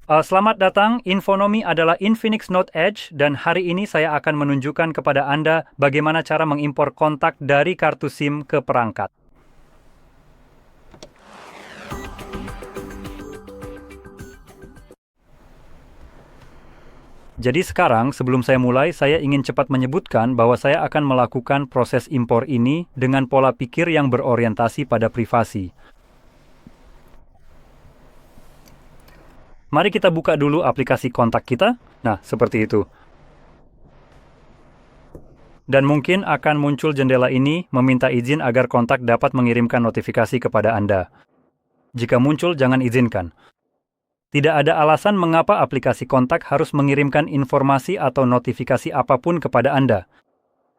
Selamat datang, Infonomi adalah Infinix Note Edge dan hari ini saya akan menunjukkan kepada Anda bagaimana cara mengimpor kontak dari kartu SIM ke perangkat. Jadi sekarang, sebelum saya mulai, saya ingin cepat menyebutkan bahwa saya akan melakukan proses impor ini dengan pola pikir yang berorientasi pada privasi. Mari kita buka dulu aplikasi kontak kita. Nah, seperti itu. Dan mungkin akan muncul jendela ini meminta izin agar kontak dapat mengirimkan notifikasi kepada Anda. Jika muncul, jangan izinkan. Tidak ada alasan mengapa aplikasi kontak harus mengirimkan informasi atau notifikasi apapun kepada Anda.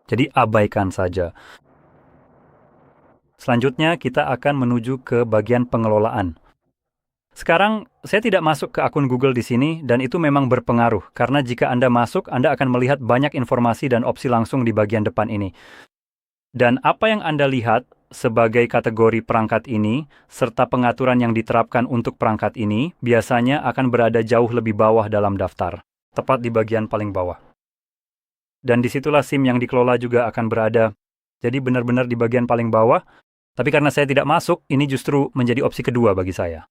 Jadi abaikan saja. Selanjutnya, kita akan menuju ke bagian pengelolaan. Sekarang, saya tidak masuk ke akun Google di sini, dan itu memang berpengaruh, karena jika Anda masuk, Anda akan melihat banyak informasi dan opsi langsung di bagian depan ini. Dan apa yang Anda lihat sebagai kategori perangkat ini, serta pengaturan yang diterapkan untuk perangkat ini, biasanya akan berada jauh lebih bawah dalam daftar, tepat di bagian paling bawah. Dan disitulah SIM yang dikelola juga akan berada, jadi benar-benar di bagian paling bawah, tapi karena saya tidak masuk, ini justru menjadi opsi kedua bagi saya.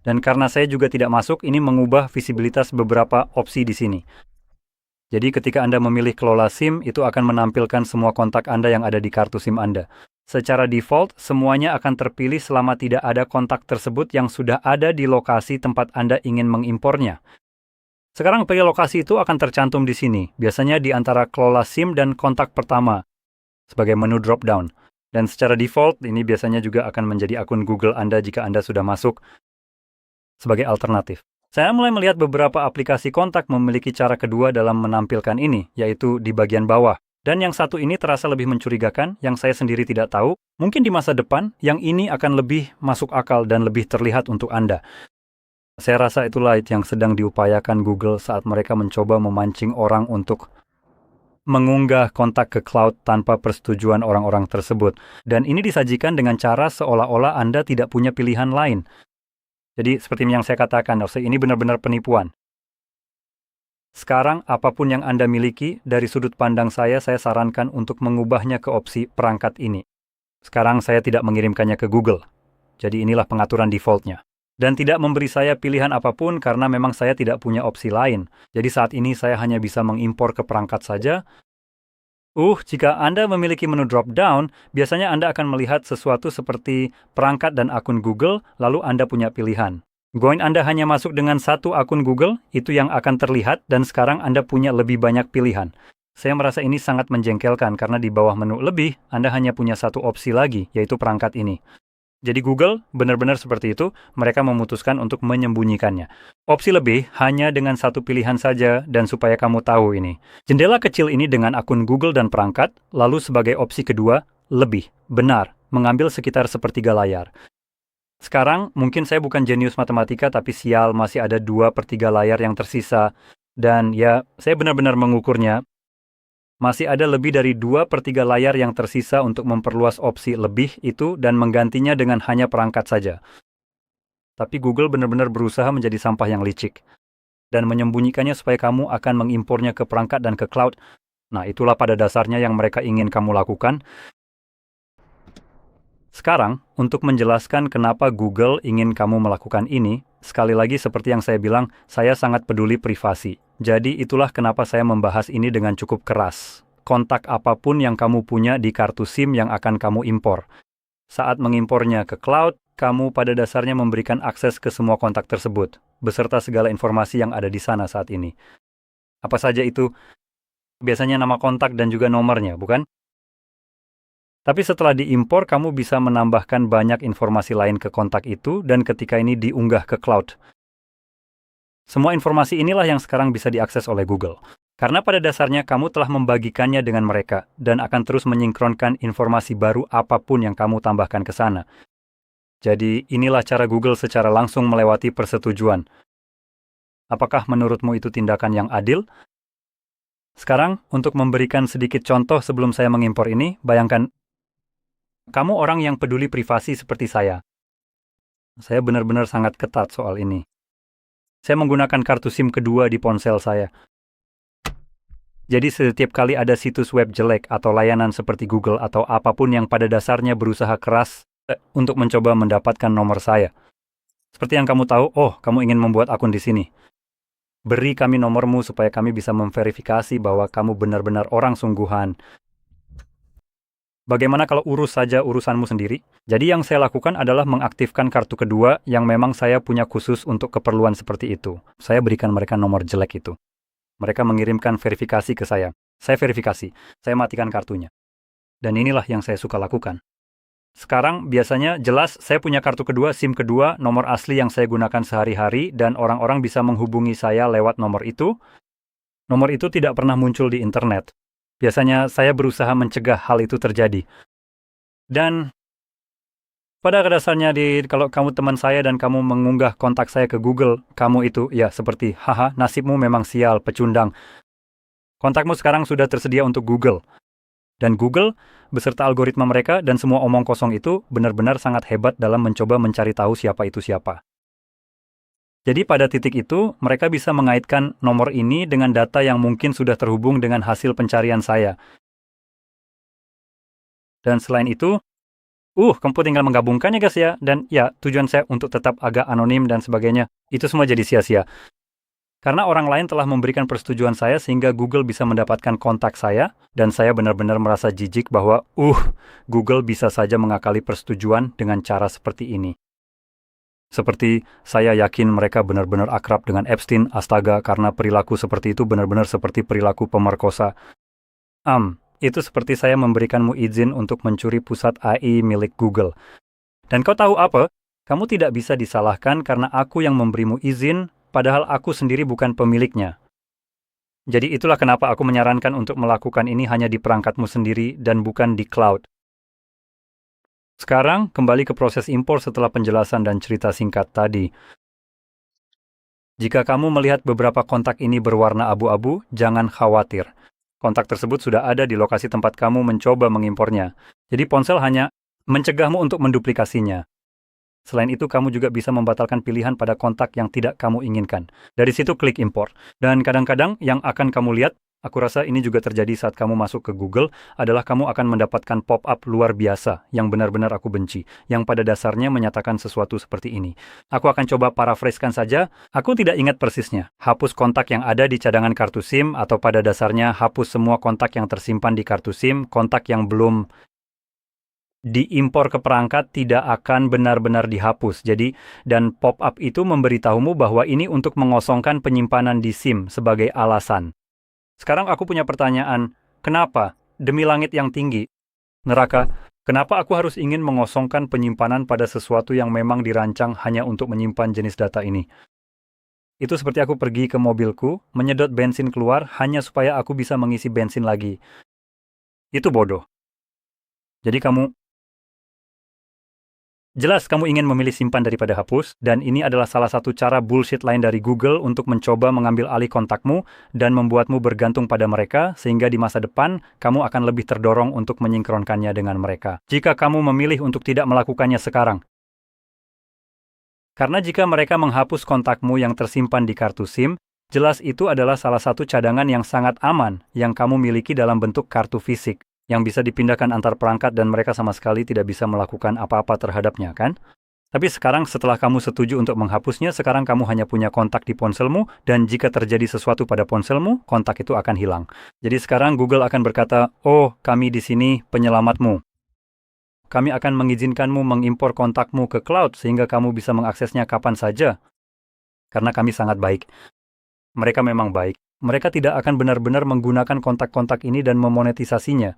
Dan karena saya juga tidak masuk, ini mengubah visibilitas beberapa opsi di sini. Jadi ketika Anda memilih kelola SIM, itu akan menampilkan semua kontak Anda yang ada di kartu SIM Anda. Secara default, semuanya akan terpilih selama tidak ada kontak tersebut yang sudah ada di lokasi tempat Anda ingin mengimpornya. Sekarang pilih lokasi itu akan tercantum di sini, biasanya di antara kelola SIM dan kontak pertama, sebagai menu drop-down. Dan secara default, ini biasanya juga akan menjadi akun Google Anda jika Anda sudah masuk, sebagai alternatif. Saya mulai melihat beberapa aplikasi kontak memiliki cara kedua dalam menampilkan ini, yaitu di bagian bawah. Dan yang satu ini terasa lebih mencurigakan, yang saya sendiri tidak tahu. Mungkin di masa depan, yang ini akan lebih masuk akal dan lebih terlihat untuk Anda. Saya rasa itulah yang sedang diupayakan Google saat mereka mencoba memancing orang untuk mengunggah kontak ke cloud tanpa persetujuan orang-orang tersebut. Dan ini disajikan dengan cara seolah-olah Anda tidak punya pilihan lain. Jadi seperti yang saya katakan, ini benar-benar penipuan. Sekarang, apapun yang Anda miliki, dari sudut pandang saya sarankan untuk mengubahnya ke opsi perangkat ini. Sekarang saya tidak mengirimkannya ke Google. Jadi inilah pengaturan defaultnya. Dan tidak memberi saya pilihan apapun karena memang saya tidak punya opsi lain. Jadi saat ini saya hanya bisa mengimpor ke perangkat saja. Jika Anda memiliki menu drop-down, biasanya Anda akan melihat sesuatu seperti perangkat dan akun Google, lalu Anda punya pilihan. Anda hanya masuk dengan satu akun Google, itu yang akan terlihat, dan sekarang Anda punya lebih banyak pilihan. Saya merasa ini sangat menjengkelkan karena di bawah menu lebih, Anda hanya punya satu opsi lagi, yaitu perangkat ini. Jadi Google benar-benar seperti itu, mereka memutuskan untuk menyembunyikannya. Opsi lebih hanya dengan satu pilihan saja dan supaya kamu tahu ini. Jendela kecil ini dengan akun Google dan perangkat, lalu sebagai opsi kedua, lebih, benar, mengambil sekitar sepertiga layar. Sekarang mungkin saya bukan jenius matematika tapi sial masih ada 2/3 layar yang tersisa. Dan ya, saya benar-benar mengukurnya. Masih ada lebih dari 2/3 layar yang tersisa untuk memperluas opsi lebih itu dan menggantinya dengan hanya perangkat saja. Tapi Google benar-benar berusaha menjadi sampah yang licik. Dan menyembunyikannya supaya kamu akan mengimpornya ke perangkat dan ke cloud. Nah, itulah pada dasarnya yang mereka ingin kamu lakukan. Sekarang, untuk menjelaskan kenapa Google ingin kamu melakukan ini, sekali lagi seperti yang saya bilang, saya sangat peduli privasi. Jadi itulah kenapa saya membahas ini dengan cukup keras. Kontak apapun yang kamu punya di kartu SIM yang akan kamu impor. Saat mengimpornya ke cloud, kamu pada dasarnya memberikan akses ke semua kontak tersebut, beserta segala informasi yang ada di sana saat ini. Apa saja itu? Biasanya nama kontak dan juga nomornya, bukan? Tapi setelah diimpor, kamu bisa menambahkan banyak informasi lain ke kontak itu dan ketika ini diunggah ke cloud. Semua informasi inilah yang sekarang bisa diakses oleh Google. Karena pada dasarnya kamu telah membagikannya dengan mereka dan akan terus menyinkronkan informasi baru apapun yang kamu tambahkan ke sana. Jadi inilah cara Google secara langsung melewati persetujuan. Apakah menurutmu itu tindakan yang adil? Sekarang, untuk memberikan sedikit contoh sebelum saya mengimpor ini, bayangkan kamu orang yang peduli privasi seperti saya. Saya benar-benar sangat ketat soal ini. Saya menggunakan kartu SIM kedua di ponsel saya. Jadi setiap kali ada situs web jelek atau layanan seperti Google atau apapun yang pada dasarnya berusaha keras untuk mencoba mendapatkan nomor saya. Seperti yang kamu tahu, oh, kamu ingin membuat akun di sini. Beri kami nomormu supaya kami bisa memverifikasi bahwa kamu benar-benar orang sungguhan. Bagaimana kalau urus saja urusanmu sendiri? Jadi yang saya lakukan adalah mengaktifkan kartu kedua yang memang saya punya khusus untuk keperluan seperti itu. Saya berikan mereka nomor jelek itu. Mereka mengirimkan verifikasi ke saya. Saya verifikasi. Saya matikan kartunya. Dan inilah yang saya suka lakukan. Sekarang biasanya jelas saya punya kartu kedua, SIM kedua, nomor asli yang saya gunakan sehari-hari, dan orang-orang bisa menghubungi saya lewat nomor itu. Nomor itu tidak pernah muncul di internet. Biasanya saya berusaha mencegah hal itu terjadi. Dan pada dasarnya kalau kamu teman saya dan kamu mengunggah kontak saya ke Google, kamu itu ya seperti, haha, nasibmu memang sial, pecundang. Kontakmu sekarang sudah tersedia untuk Google. Dan Google, beserta algoritma mereka dan semua omong kosong itu benar-benar sangat hebat dalam mencoba mencari tahu siapa itu siapa. Jadi pada titik itu, mereka bisa mengaitkan nomor ini dengan data yang mungkin sudah terhubung dengan hasil pencarian saya. Dan selain itu, kamu tinggal menggabungkannya guys ya, dan ya tujuan saya untuk tetap agak anonim dan sebagainya, itu semua jadi sia-sia. Karena orang lain telah memberikan persetujuan saya sehingga Google bisa mendapatkan kontak saya, dan saya benar-benar merasa jijik bahwa, Google bisa saja mengakali persetujuan dengan cara seperti ini. Seperti saya yakin mereka benar-benar akrab dengan Epstein, astaga, karena perilaku seperti itu benar-benar seperti perilaku pemerkosa. Itu seperti saya memberikanmu izin untuk mencuri pusat AI milik Google. Dan kau tahu apa? Kamu tidak bisa disalahkan karena aku yang memberimu izin, padahal aku sendiri bukan pemiliknya. Jadi itulah kenapa aku menyarankan untuk melakukan ini hanya di perangkatmu sendiri dan bukan di cloud. Sekarang, kembali ke proses impor setelah penjelasan dan cerita singkat tadi. Jika kamu melihat beberapa kontak ini berwarna abu-abu, jangan khawatir. Kontak tersebut sudah ada di lokasi tempat kamu mencoba mengimpornya. Jadi ponsel hanya mencegahmu untuk menduplikasinya. Selain itu, kamu juga bisa membatalkan pilihan pada kontak yang tidak kamu inginkan. Dari situ klik import. Dan kadang-kadang yang akan kamu lihat, aku rasa ini juga terjadi saat kamu masuk ke Google, adalah kamu akan mendapatkan pop-up luar biasa yang benar-benar aku benci, yang pada dasarnya menyatakan sesuatu seperti ini. Aku akan coba paraphrase-kan saja, aku tidak ingat persisnya. Hapus kontak yang ada di cadangan kartu SIM, atau pada dasarnya hapus semua kontak yang tersimpan di kartu SIM, kontak yang belum diimpor ke perangkat tidak akan benar-benar dihapus. Jadi, dan pop-up itu memberitahumu bahwa ini untuk mengosongkan penyimpanan di SIM sebagai alasan. Sekarang aku punya pertanyaan, kenapa? Demi langit yang tinggi, neraka, kenapa aku harus ingin mengosongkan penyimpanan pada sesuatu yang memang dirancang hanya untuk menyimpan jenis data ini? Itu seperti aku pergi ke mobilku, menyedot bensin keluar hanya supaya aku bisa mengisi bensin lagi. Itu bodoh. Jadi jelas kamu ingin memilih simpan daripada hapus, dan ini adalah salah satu cara bullshit lain dari Google untuk mencoba mengambil alih kontakmu dan membuatmu bergantung pada mereka, sehingga di masa depan, kamu akan lebih terdorong untuk menyingkronkannya dengan mereka. Jika kamu memilih untuk tidak melakukannya sekarang. Karena jika mereka menghapus kontakmu yang tersimpan di kartu SIM, jelas itu adalah salah satu cadangan yang sangat aman yang kamu miliki dalam bentuk kartu fisik, yang bisa dipindahkan antar perangkat dan mereka sama sekali tidak bisa melakukan apa-apa terhadapnya, kan? Tapi sekarang setelah kamu setuju untuk menghapusnya, sekarang kamu hanya punya kontak di ponselmu, dan jika terjadi sesuatu pada ponselmu, kontak itu akan hilang. Jadi sekarang Google akan berkata, kami di sini penyelamatmu. Kami akan mengizinkanmu mengimpor kontakmu ke cloud, sehingga kamu bisa mengaksesnya kapan saja. Karena kami sangat baik. Mereka memang baik. Mereka tidak akan benar-benar menggunakan kontak-kontak ini dan memonetisasinya.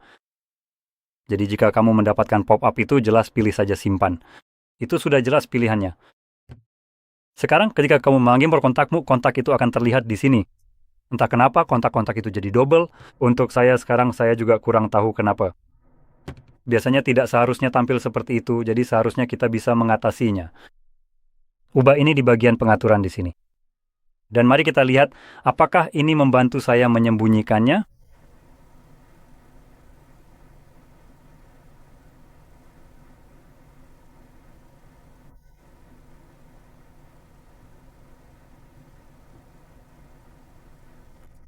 Jadi jika kamu mendapatkan pop-up itu, jelas pilih saja simpan. Itu sudah jelas pilihannya. Sekarang ketika kamu mengimpor kontakmu, kontak itu akan terlihat di sini. Entah kenapa kontak-kontak itu jadi double. Untuk saya sekarang, saya juga kurang tahu kenapa. Biasanya tidak seharusnya tampil seperti itu, jadi seharusnya kita bisa mengatasinya. Ubah ini di bagian pengaturan di sini. Dan mari kita lihat, apakah ini membantu saya menyembunyikannya?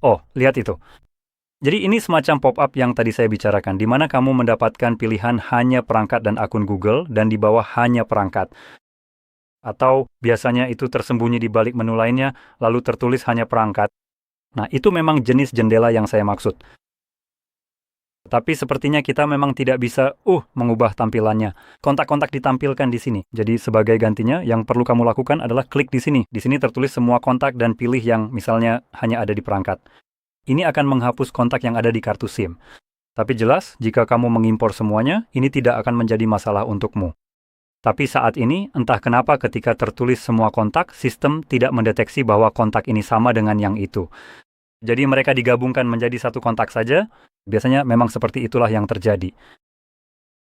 Oh, lihat itu. Jadi ini semacam pop-up yang tadi saya bicarakan, di mana kamu mendapatkan pilihan hanya perangkat dan akun Google, dan di bawah hanya perangkat. Atau biasanya itu tersembunyi di balik menu lainnya, lalu tertulis hanya perangkat. Nah, itu memang jenis jendela yang saya maksud. Tapi sepertinya kita memang tidak bisa mengubah tampilannya. Kontak-kontak ditampilkan di sini. Jadi sebagai gantinya, yang perlu kamu lakukan adalah klik di sini. Di sini tertulis semua kontak dan pilih yang misalnya hanya ada di perangkat. Ini akan menghapus kontak yang ada di kartu SIM. Tapi jelas, jika kamu mengimpor semuanya, ini tidak akan menjadi masalah untukmu. Tapi saat ini, entah kenapa ketika tertulis semua kontak, sistem tidak mendeteksi bahwa kontak ini sama dengan yang itu. Jadi mereka digabungkan menjadi satu kontak saja, biasanya memang seperti itulah yang terjadi.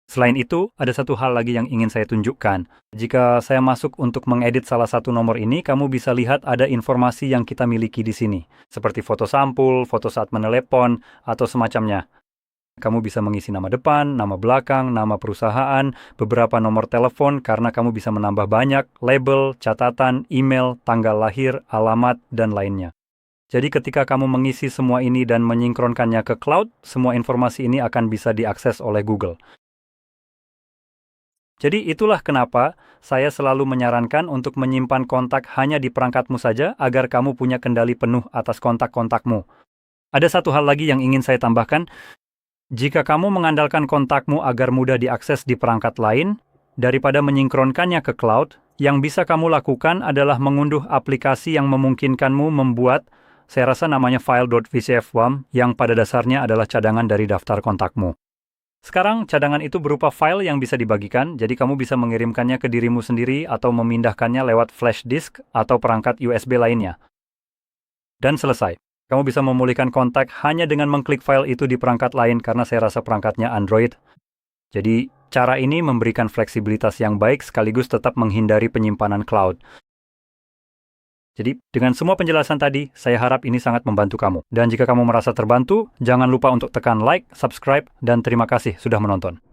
Selain itu, ada satu hal lagi yang ingin saya tunjukkan. Jika saya masuk untuk mengedit salah satu nomor ini, kamu bisa lihat ada informasi yang kita miliki di sini, seperti foto sampul, foto saat menelepon, atau semacamnya. Kamu bisa mengisi nama depan, nama belakang, nama perusahaan, beberapa nomor telepon karena kamu bisa menambah banyak, label, catatan, email, tanggal lahir, alamat, dan lainnya. Jadi ketika kamu mengisi semua ini dan menyinkronkannya ke cloud, semua informasi ini akan bisa diakses oleh Google. Jadi itulah kenapa saya selalu menyarankan untuk menyimpan kontak hanya di perangkatmu saja agar kamu punya kendali penuh atas kontak-kontakmu. Ada satu hal lagi yang ingin saya tambahkan. Jika kamu mengandalkan kontakmu agar mudah diakses di perangkat lain, daripada menyinkronkannya ke cloud, yang bisa kamu lakukan adalah mengunduh aplikasi yang memungkinkanmu membuat, saya rasa namanya file.vcf1, yang pada dasarnya adalah cadangan dari daftar kontakmu. Sekarang, cadangan itu berupa file yang bisa dibagikan, jadi kamu bisa mengirimkannya ke dirimu sendiri atau memindahkannya lewat flash disk atau perangkat USB lainnya. Dan selesai. Kamu bisa memulihkan kontak hanya dengan mengklik file itu di perangkat lain karena saya rasa perangkatnya Android. Jadi, cara ini memberikan fleksibilitas yang baik sekaligus tetap menghindari penyimpanan cloud. Jadi, dengan semua penjelasan tadi, saya harap ini sangat membantu kamu. Dan jika kamu merasa terbantu, jangan lupa untuk tekan like, subscribe, dan terima kasih sudah menonton.